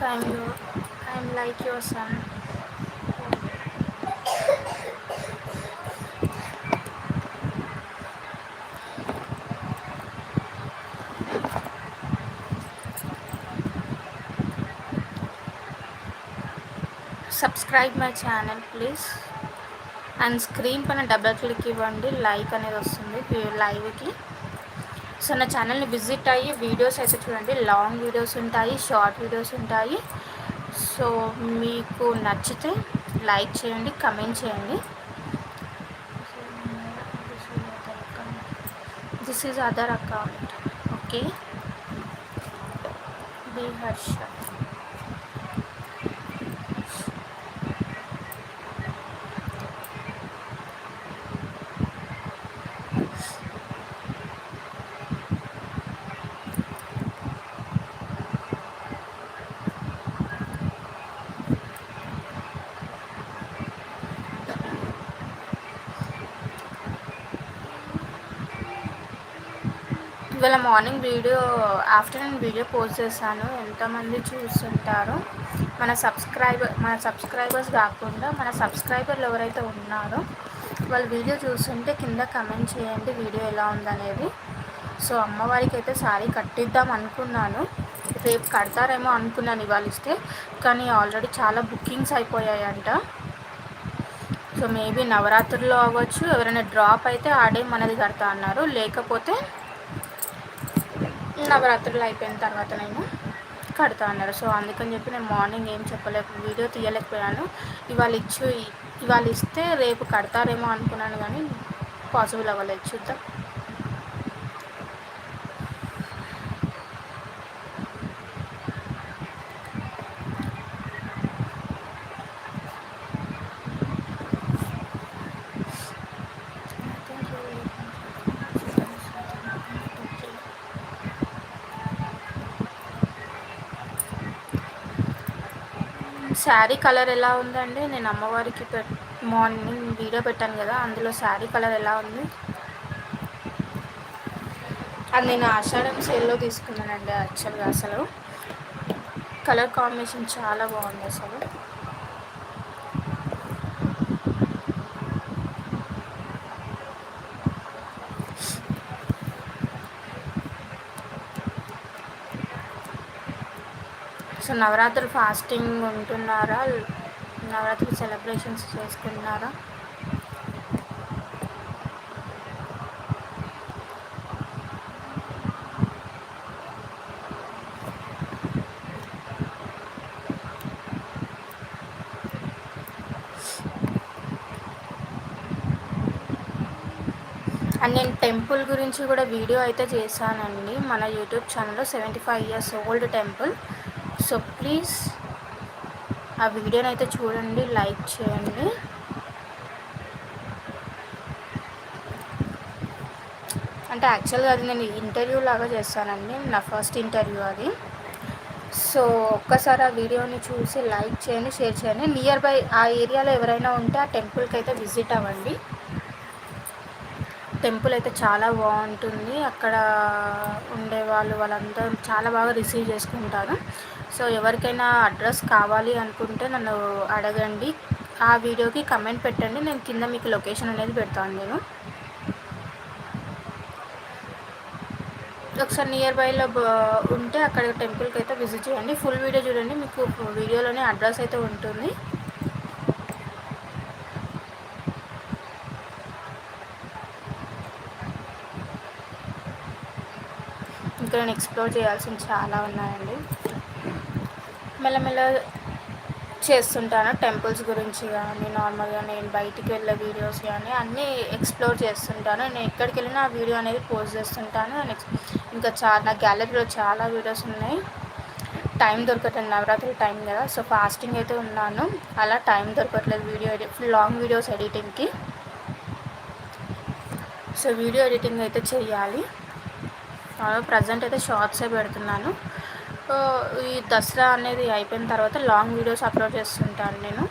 I'm like your son. Subscribe my channel please. And screen పైన double click ఇవ్వండి, like అనేది వస్తుంది లైవ్కి. సో నా ఛానల్ని విజిట్ అయ్యి వీడియోస్ అయితే చూడండి. లాంగ్ వీడియోస్ ఉంటాయి, షార్ట్ వీడియోస్ ఉంటాయి. సో మీకు నచ్చితే లైక్ చేయండి, కమెంట్ చేయండి. This is other account. Okay, B Harsha. ఇవాళ morning video, afternoon video post చేశాను. ఎంతమంది చూస్తుంటారో మన సబ్స్క్రైబర్స్ కాకుండా మన సబ్స్క్రైబర్లు ఎవరైతే ఉన్నారో వాళ్ళు వీడియో చూస్తుంటే కింద కమెంట్ చేయండి వీడియో ఎలా ఉందనేది. సో అమ్మవారికి అయితే శారీ కట్టిద్దాం అనుకున్నాను, రేపు కడతారేమో అనుకున్నాను ఇవాళ ఇస్తే, కానీ ఆల్రెడీ చాలా బుకింగ్స్ అయిపోయాయంట. సో మేబీ నవరాత్రుల్లో అవ్వచ్చు, ఎవరైనా డ్రాప్ అయితే ఆ డే మనది కడతా అన్నారు, లేకపోతే నవరాత్రులు అయిపోయిన తర్వాత నేను కడతా అన్నారు. సో అందుకని చెప్పి నేను మార్నింగ్ ఏం వీడియో తీయలేకపోయాను. ఇవాళ ఇస్తే రేపు కడతారేమో అనుకున్నాను, కానీ పాసిబుల్ అవ్వలేదు. చూద్దాం. శారీ కలర్ ఎలా ఉందండి? నేను అమ్మవారికి మార్నింగ్ వీడియో పెట్టాను కదా, అందులో శారీ కలర్ ఎలా ఉంది? అది నేను ఆషాఢం సేల్లో తీసుకున్నానండి. యాక్చువల్గా అసలు కలర్ కాంబినేషన్ చాలా బాగుంది అసలు. సో నవరాత్రులు ఫాస్టింగ్ ఉంటున్నారా? నవరాత్రి సెలబ్రేషన్స్ చేసుకుంటున్నారా? అండ్ నేను టెంపుల్ గురించి కూడా వీడియో అయితే చేశానండి మన యూట్యూబ్ ఛానల్లో. 75 years old temple. So please ఆ వీడియోని అయితే చూడండి, లైక్ చేయండి. అంటే యాక్చువల్గా అది నేను ఇంటర్వ్యూ లాగా చేస్తానండి, నా ఫస్ట్ ఇంటర్వ్యూ అది. సో ఒక్కసారి ఆ వీడియోని చూసి లైక్ చేయండి, షేర్ చేయండి. నియర్ బై ఆ ఏరియాలో ఎవరైనా ఉంటే ఆ టెంపుల్కి అయితే విజిట్ అవ్వండి. టెంపుల్ అయితే చాలా బాగుంటుంది. అక్కడ ఉండే వాళ్ళంతా చాలా బాగా రిసీవ్ చేసుకుంటారు. సో ఎవరికైనా అడ్రస్ కావాలి అనుకుంటే నన్ను అడగండి, ఆ వీడియోకి కమెంట్ పెట్టండి, నేను కింద మీకు లొకేషన్ అనేది పెడతాను. నేను ఒకసారి నియర్ బైలో ఉంటే అక్కడ టెంపుల్కి అయితే విజిట్ చేయండి. ఫుల్ వీడియో చూడండి, మీకు వీడియోలోనే అడ్రస్ అయితే ఉంటుంది. ఇంకా నేను ఎక్స్ప్లోర్ చేయాల్సింది చాలా ఉన్నాయండి. మెల్లమెల్ల చేస్తుంటాను టెంపుల్స్ గురించి కానీ, నార్మల్గా నేను బయటికి వెళ్ళే వీడియోస్ కానీ అన్నీ ఎక్స్ప్లోర్ చేస్తుంటాను. నేను ఎక్కడికి వెళ్ళినా ఆ వీడియో అనేది పోస్ట్ చేస్తుంటాను. ఇంకా నా గ్యాలరీలో చాలా వీడియోస్ ఉన్నాయి. టైం దొరకట్లేదు, నవరాత్రి టైం కదా, సో ఫాస్టింగ్ అయితే ఉన్నాను, అలా టైం దొరకట్లేదు ఫుల్ లాంగ్ వీడియోస్ ఎడిటింగ్కి. సో వీడియో ఎడిటింగ్ అయితే చెయ్యాలి. ప్రజెంట్ అయితే షార్ట్సే పెడుతున్నాను. ఈ దసరా అనేది అయిపోయిన తర్వాత లాంగ్ వీడియోస్ అప్లోడ్ చేస్తుంటాను నేను.